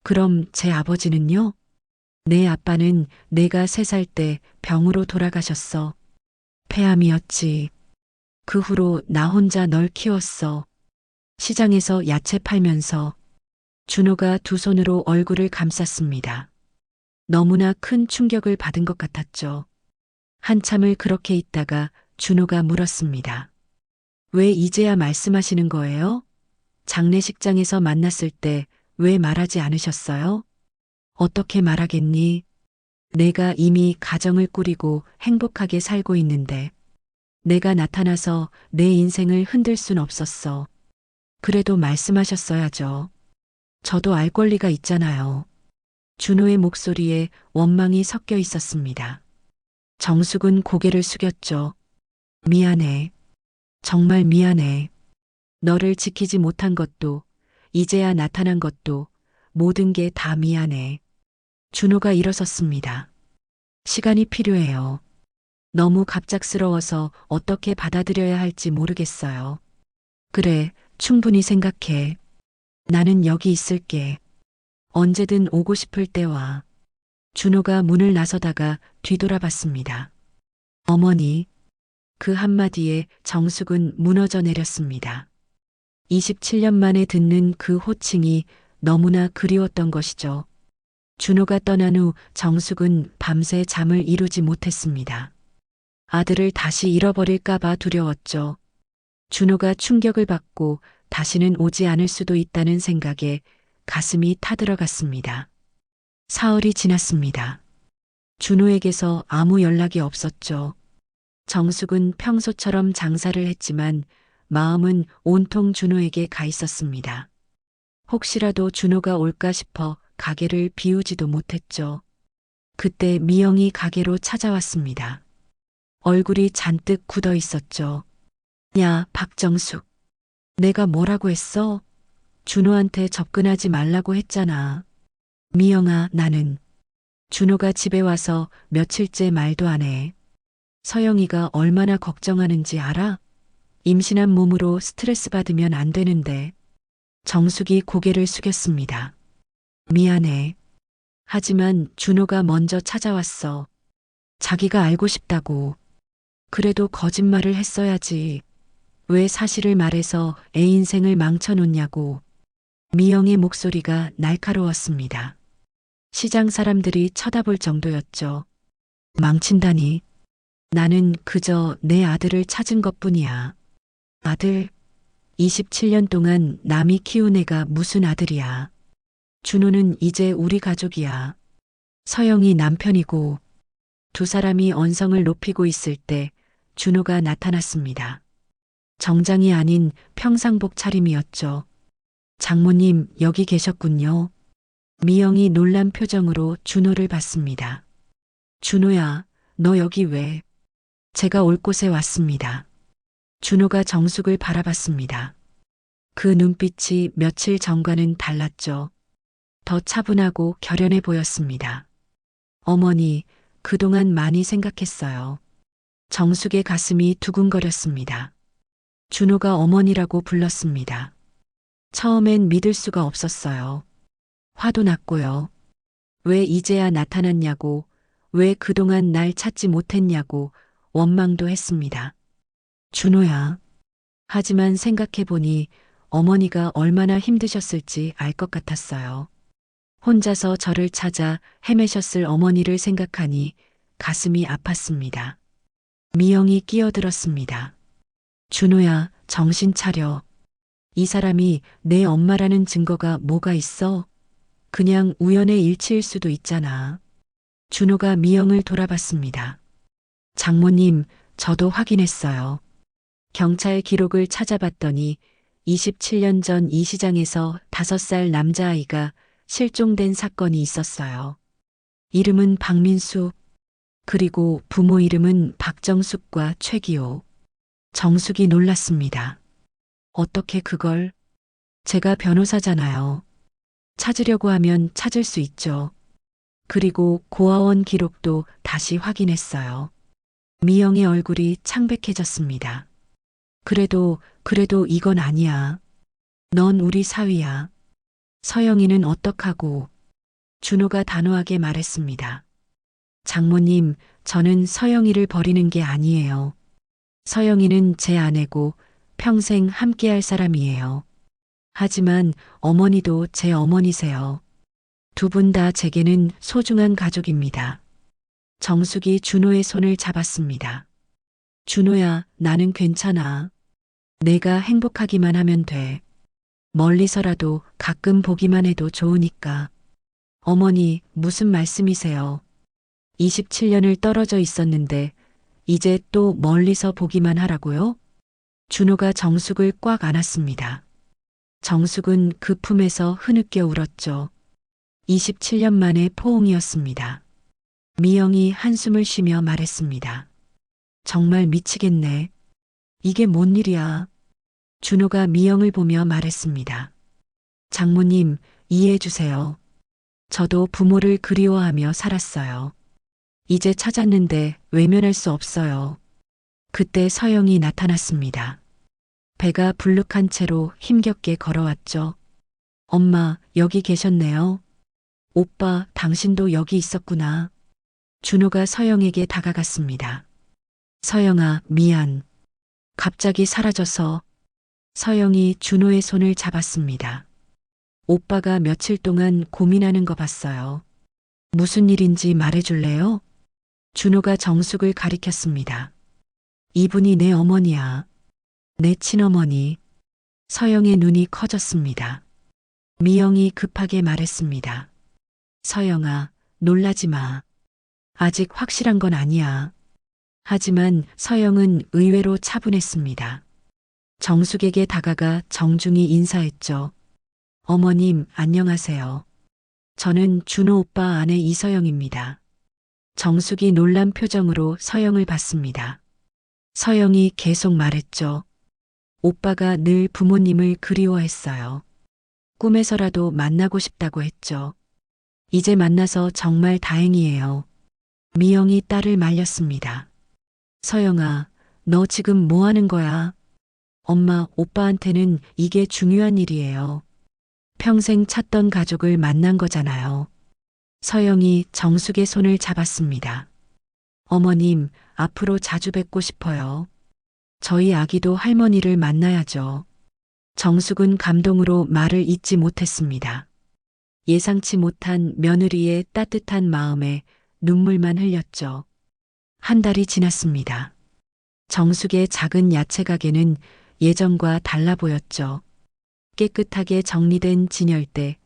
그럼 제 아버지는요? 내 아빠는 내가 3살 때 병으로 돌아가셨어. 폐암이었지. 그 후로 나 혼자 널 키웠어. 시장에서 야채 팔면서. 준호가 두 손으로 얼굴을 감쌌습니다. 너무나 큰 충격을 받은 것 같았죠. 한참을 그렇게 있다가 준호가 물었습니다. 왜 이제야 말씀하시는 거예요? 장례식장에서 만났을 때 왜 말하지 않으셨어요? 어떻게 말하겠니? 내가 이미 가정을 꾸리고 행복하게 살고 있는데 내가 나타나서 내 인생을 흔들 순 없었어. 그래도 말씀하셨어야죠. 저도 알 권리가 있잖아요. 준호의 목소리에 원망이 섞여 있었습니다. 정숙은 고개를 숙였죠. 미안해. 정말 미안해. 너를 지키지 못한 것도, 이제야 나타난 것도, 모든 게 다 미안해. 준호가 일어섰습니다. 시간이 필요해요. 너무 갑작스러워서 어떻게 받아들여야 할지 모르겠어요. 그래, 충분히 생각해. 나는 여기 있을게. 언제든 오고 싶을 때 와. 준호가 문을 나서다가 뒤돌아봤습니다. 어머니. 그 한마디에 정숙은 무너져 내렸습니다. 27년 만에 듣는 그 호칭이 너무나 그리웠던 것이죠. 준호가 떠난 후 정숙은 밤새 잠을 이루지 못했습니다. 아들을 다시 잃어버릴까봐 두려웠죠. 준호가 충격을 받고 다시는 오지 않을 수도 있다는 생각에 가슴이 타들어갔습니다. 사흘이 지났습니다. 준호에게서 아무 연락이 없었죠. 정숙은 평소처럼 장사를 했지만 마음은 온통 준호에게 가 있었습니다. 혹시라도 준호가 올까 싶어 가게를 비우지도 못했죠. 그때 미영이 가게로 찾아왔습니다. 얼굴이 잔뜩 굳어 있었죠. 야, 박정숙. 내가 뭐라고 했어? 준호한테 접근하지 말라고 했잖아. 미영아, 나는. 준호가 집에 와서 며칠째 말도 안 해. 서영이가 얼마나 걱정하는지 알아? 임신한 몸으로 스트레스 받으면 안 되는데. 정숙이 고개를 숙였습니다. 미안해. 하지만 준호가 먼저 찾아왔어. 자기가 알고 싶다고. 그래도 거짓말을 했어야지. 왜 사실을 말해서 애 인생을 망쳐놓냐고. 미영의 목소리가 날카로웠습니다. 시장 사람들이 쳐다볼 정도였죠. 망친다니. 나는 그저 내 아들을 찾은 것뿐이야. 아들? 27년 동안 남이 키운 애가 무슨 아들이야. 준호는 이제 우리 가족이야. 서영이 남편이고. 두 사람이 언성을 높이고 있을 때 준호가 나타났습니다. 정장이 아닌 평상복 차림이었죠. 장모님, 여기 계셨군요. 미영이 놀란 표정으로 준호를 봤습니다. 준호야, 너 여기 왜? 제가 올 곳에 왔습니다. 준호가 정숙을 바라봤습니다. 그 눈빛이 며칠 전과는 달랐죠. 더 차분하고 결연해 보였습니다. 어머니, 그동안 많이 생각했어요. 정숙의 가슴이 두근거렸습니다. 준호가 어머니라고 불렀습니다. 처음엔 믿을 수가 없었어요. 화도 났고요. 왜 이제야 나타났냐고, 왜 그동안 날 찾지 못했냐고 원망도 했습니다. 준호야. 하지만 생각해보니 어머니가 얼마나 힘드셨을지 알 것 같았어요. 혼자서 저를 찾아 헤매셨을 어머니를 생각하니 가슴이 아팠습니다. 미영이 끼어들었습니다. 준호야, 정신 차려. 이 사람이 내 엄마라는 증거가 뭐가 있어? 그냥 우연의 일치일 수도 있잖아. 준호가 미영을 돌아봤습니다. 장모님, 저도 확인했어요. 경찰 기록을 찾아봤더니 27년 전 이 시장에서 5살 남자아이가 실종된 사건이 있었어요. 이름은 박민수, 그리고 부모 이름은 박정숙과 최기호. 정숙이 놀랐습니다. 어떻게 그걸? 제가 변호사잖아요. 찾으려고 하면 찾을 수 있죠. 그리고 고아원 기록도 다시 확인했어요. 미영의 얼굴이 창백해졌습니다. 그래도 이건 아니야. 넌 우리 사위야. 서영이는 어떡하고? 준호가 단호하게 말했습니다. 장모님, 저는 서영이를 버리는 게 아니에요. 서영이는 제 아내고 평생 함께할 사람이에요. 하지만 어머니도 제 어머니세요. 두 분 다 제게는 소중한 가족입니다. 정숙이 준호의 손을 잡았습니다. 준호야, 나는 괜찮아. 내가 행복하기만 하면 돼. 멀리서라도 가끔 보기만 해도 좋으니까. 어머니, 무슨 말씀이세요? 27년을 떨어져 있었는데 이제 또 멀리서 보기만 하라고요? 준호가 정숙을 꽉 안았습니다. 정숙은 그 품에서 흐느껴 울었죠. 27년 만의 포옹이었습니다. 미영이 한숨을 쉬며 말했습니다. 정말 미치겠네. 이게 뭔 일이야? 준호가 미영을 보며 말했습니다. 장모님, 이해해 주세요. 저도 부모를 그리워하며 살았어요. 이제 찾았는데 외면할 수 없어요. 그때 서영이 나타났습니다. 배가 불룩한 채로 힘겹게 걸어왔죠. 엄마, 여기 계셨네요. 오빠, 당신도 여기 있었구나. 준호가 서영에게 다가갔습니다. 서영아, 미안. 갑자기 사라져서. 서영이 준호의 손을 잡았습니다. 오빠가 며칠 동안 고민하는 거 봤어요. 무슨 일인지 말해줄래요? 준호가 정숙을 가리켰습니다. 이분이 내 어머니야. 내 친어머니. 서영의 눈이 커졌습니다. 미영이 급하게 말했습니다. 서영아, 놀라지 마. 아직 확실한 건 아니야. 하지만 서영은 의외로 차분했습니다. 정숙에게 다가가 정중히 인사했죠. 어머님, 안녕하세요. 저는 준호 오빠 아내 이서영입니다. 정숙이 놀란 표정으로 서영을 봤습니다. 서영이 계속 말했죠. 오빠가 늘 부모님을 그리워했어요. 꿈에서라도 만나고 싶다고 했죠. 이제 만나서 정말 다행이에요. 미영이 딸을 말렸습니다. 서영아, 너 지금 뭐 하는 거야? 엄마, 오빠한테는 이게 중요한 일이에요. 평생 찾던 가족을 만난 거잖아요. 서영이 정숙의 손을 잡았습니다. 어머님, 앞으로 자주 뵙고 싶어요. 저희 아기도 할머니를 만나야죠. 정숙은 감동으로 말을 잇지 못했습니다. 예상치 못한 며느리의 따뜻한 마음에 눈물만 흘렸죠. 한 달이 지났습니다. 정숙의 작은 야채 가게는 예전과 달라 보였죠. 깨끗하게 정리된 진열대,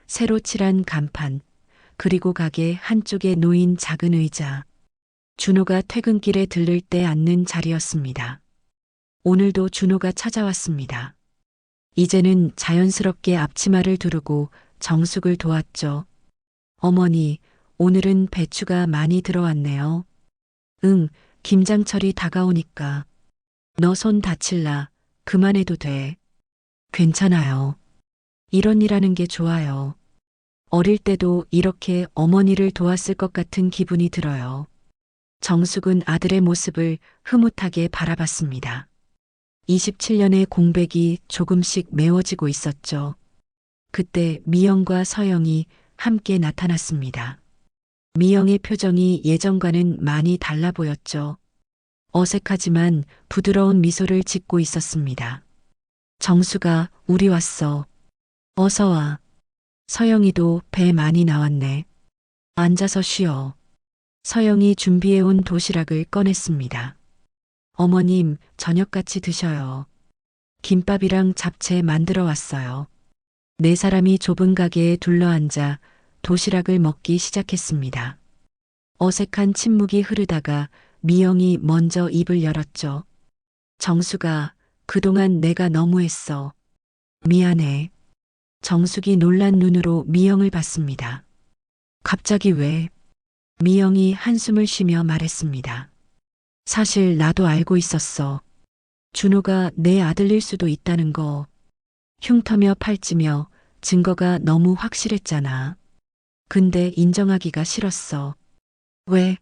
새로 칠한 간판, 그리고 가게 한쪽에 놓인 작은 의자. 준호가 퇴근길에 들를 때 앉는 자리였습니다. 오늘도 준호가 찾아왔습니다. 이제는 자연스럽게 앞치마를 두르고 정숙을 도왔죠. 어머니, 오늘은 배추가 많이 들어왔네요. 응, 김장철이 다가오니까. 너 손 다칠라. 그만해도 돼. 괜찮아요. 이런 일 하는 게 좋아요. 어릴 때도 이렇게 어머니를 도왔을 것 같은 기분이 들어요. 정숙은 아들의 모습을 흐뭇하게 바라봤습니다. 27년의 공백이 조금씩 메워지고 있었죠. 그때 미영과 서영이 함께 나타났습니다. 미영의 표정이 예전과는 많이 달라 보였죠. 어색하지만 부드러운 미소를 짓고 있었습니다. 정수가 우리 왔어. 어서 와. 서영이도 배 많이 나왔네. 앉아서 쉬어. 서영이 준비해온 도시락을 꺼냈습니다. 어머님, 저녁 같이 드셔요. 김밥이랑 잡채 만들어 왔어요. 네 사람이 좁은 가게에 둘러앉아 도시락을 먹기 시작했습니다. 어색한 침묵이 흐르다가 미영이 먼저 입을 열었죠. 정수가 그동안 내가 너무했어. 미안해. 정숙이 놀란 눈으로 미영을 봤습니다. 갑자기 왜? 미영이 한숨을 쉬며 말했습니다. 사실 나도 알고 있었어. 준호가 내 아들일 수도 있다는 거. 흉터며 팔찌며 증거가 너무 확실했잖아. 근데 인정하기가 싫었어. 왜?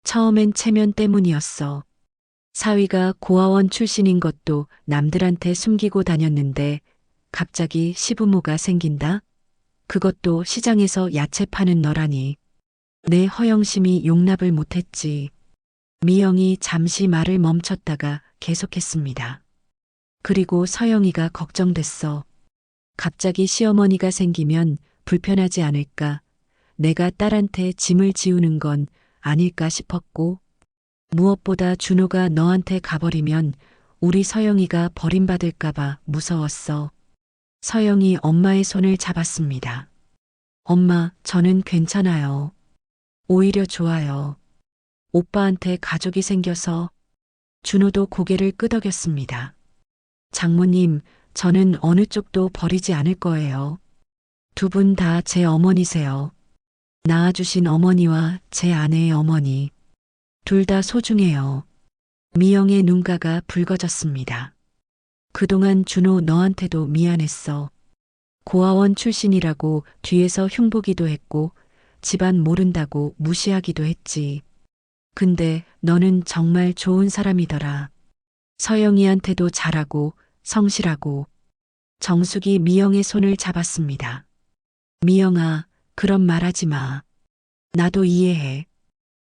처음엔 체면 때문이었어. 사위가 고아원 출신인 것도 남들한테 숨기고 다녔는데 갑자기 시부모가 생긴다? 그것도 시장에서 야채 파는 너라니. 내 허영심이 용납을 못했지. 미영이 잠시 말을 멈췄다가 계속했습니다. 그리고 서영이가 걱정됐어. 갑자기 시어머니가 생기면 불편하지 않을까. 내가 딸한테 짐을 지우는 건 아닐까 싶었고, 무엇보다 준호가 너한테 가버리면 우리 서영이가 버림받을까봐 무서웠어. 서영이 엄마의 손을 잡았습니다. 엄마, 저는 괜찮아요. 오히려 좋아요. 오빠한테 가족이 생겨서. 준호도 고개를 끄덕였습니다. 장모님, 저는 어느 쪽도 버리지 않을 거예요. 두 분 다 제 어머니세요. 낳아주신 어머니와 제 아내의 어머니. 둘 다 소중해요. 미영의 눈가가 붉어졌습니다. 그동안 준호 너한테도 미안했어. 고아원 출신이라고 뒤에서 흉보기도 했고 집안 모른다고 무시하기도 했지. 근데 너는 정말 좋은 사람이더라. 서영이한테도 잘하고 성실하고. 정숙이 미영의 손을 잡았습니다. 미영아, 그런 말 하지 마. 나도 이해해.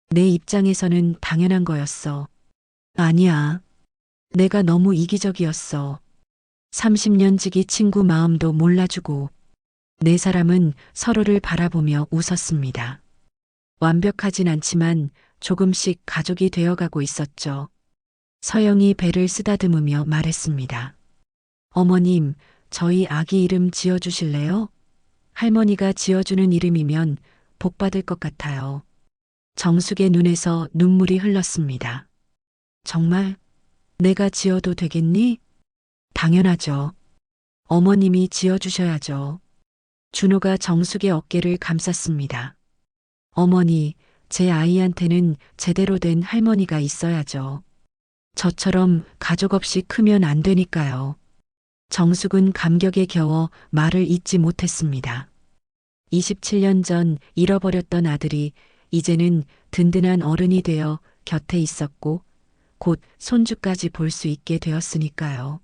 내 입장에서는 당연한 거였어. 아니야. 내가 너무 이기적이었어. 30년 지기 친구 마음도 몰라주고. 네 사람은 서로를 바라보며 웃었습니다. 완벽하진 않지만 조금씩 가족이 되어가고 있었죠. 서영이 배를 쓰다듬으며 말했습니다. 어머님, 저희 아기 이름 지어주실래요? 할머니가 지어주는 이름이면 복 받을 것 같아요. 정숙의 눈에서 눈물이 흘렀습니다. 정말? 내가 지어도 되겠니? 당연하죠. 어머님이 지어주셔야죠. 준호가 정숙의 어깨를 감쌌습니다. 어머니, 제 아이한테는 제대로 된 할머니가 있어야죠. 저처럼 가족 없이 크면 안 되니까요. 정숙은 감격에 겨워 말을 잇지 못했습니다. 27년 전 잃어버렸던 아들이 이제는 든든한 어른이 되어 곁에 있었고 곧 손주까지 볼 수 있게 되었으니까요.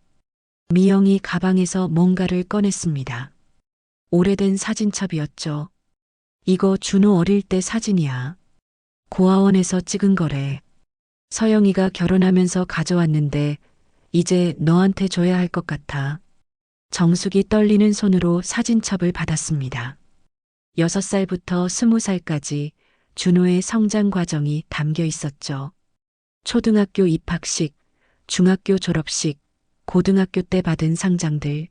미영이 가방에서 뭔가를 꺼냈습니다. 오래된 사진첩이었죠. 이거 준호 어릴 때 사진이야. 고아원에서 찍은 거래. 서영이가 결혼하면서 가져왔는데 이제 너한테 줘야 할 것 같아. 정숙이 떨리는 손으로 사진첩을 받았습니다. 6살부터 20살까지 준호의 성장 과정이 담겨 있었죠. 초등학교 입학식, 중학교 졸업식, 고등학교 때 받은 상장들.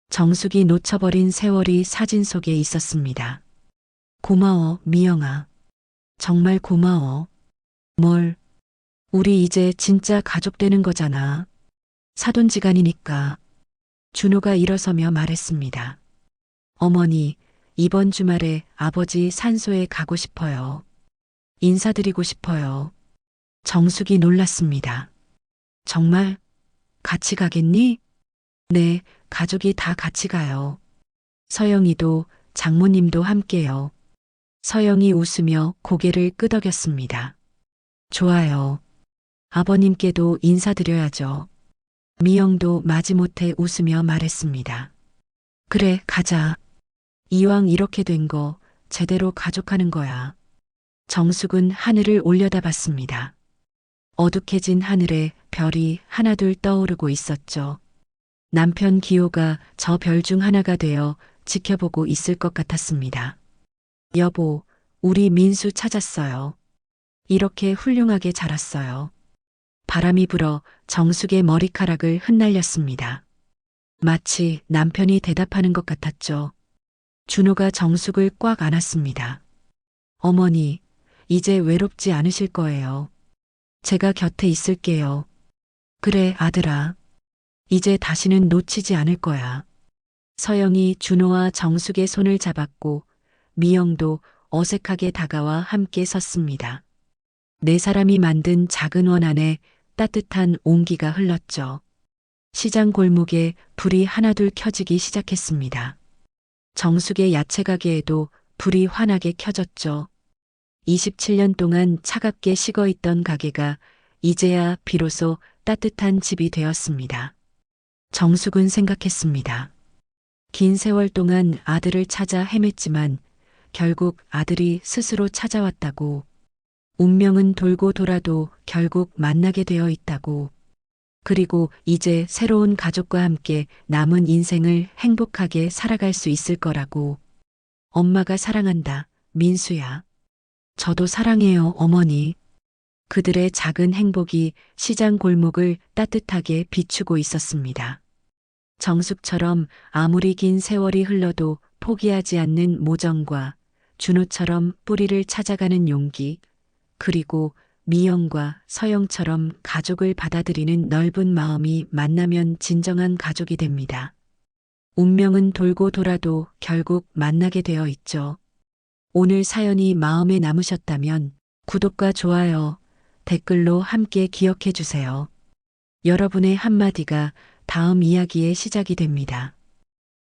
정숙이 놓쳐버린 세월이 사진 속에 있었습니다. 고마워, 미영아. 정말 고마워. 뭘? 우리 이제 진짜 가족 되는 거잖아. 사돈지간이니까. 준호가 일어서며 말했습니다. 어머니, 이번 주말에 아버지 산소에 가고 싶어요. 인사드리고 싶어요. 정숙이 놀랐습니다. 정말? 같이 가겠니? 네, 가족이 다 같이 가요. 서영이도 장모님도 함께요. 서영이 웃으며 고개를 끄덕였습니다. 좋아요. 아버님께도 인사드려야죠. 미영도 마지못해 웃으며 말했습니다. 그래, 가자. 이왕 이렇게 된 거 제대로 가족하는 거야. 정숙은 하늘을 올려다봤습니다. 어둑해진 하늘에 별이 하나둘 떠오르고 있었죠. 남편 기호가 저 별 중 하나가 되어 지켜보고 있을 것 같았습니다. 여보, 우리 민수 찾았어요. 이렇게 훌륭하게 자랐어요. 바람이 불어 정숙의 머리카락을 흩날렸습니다. 마치 남편이 대답하는 것 같았죠. 준호가 정숙을 꽉 안았습니다. 어머니, 이제 외롭지 않으실 거예요. 제가 곁에 있을게요. 그래, 아들아. 이제 다시는 놓치지 않을 거야. 서영이 준호와 정숙의 손을 잡았고 미영도 어색하게 다가와 함께 섰습니다. 네 사람이 만든 작은 원 안에 따뜻한 온기가 흘렀죠. 시장 골목에 불이 하나둘 켜지기 시작했습니다. 정숙의 야채 가게에도 불이 환하게 켜졌죠. 27년 동안 차갑게 식어 있던 가게가 이제야 비로소 따뜻한 집이 되었습니다. 정숙은 생각했습니다. 긴 세월 동안 아들을 찾아 헤맸지만 결국 아들이 스스로 찾아왔다고. 운명은 돌고 돌아도 결국 만나게 되어 있다고. 그리고 이제 새로운 가족과 함께 남은 인생을 행복하게 살아갈 수 있을 거라고. 엄마가 사랑한다, 민수야. 저도 사랑해요, 어머니. 그들의 작은 행복이 시장 골목을 따뜻하게 비추고 있었습니다. 정숙처럼 아무리 긴 세월이 흘러도 포기하지 않는 모정과 준호처럼 뿌리를 찾아가는 용기, 그리고 미영과 서영처럼 가족을 받아들이는 넓은 마음이 만나면 진정한 가족이 됩니다. 운명은 돌고 돌아도 결국 만나게 되어 있죠. 오늘 사연이 마음에 남으셨다면 구독과 좋아요, 댓글로 함께 기억해 주세요. 여러분의 한마디가 다음 이야기의 시작이 됩니다.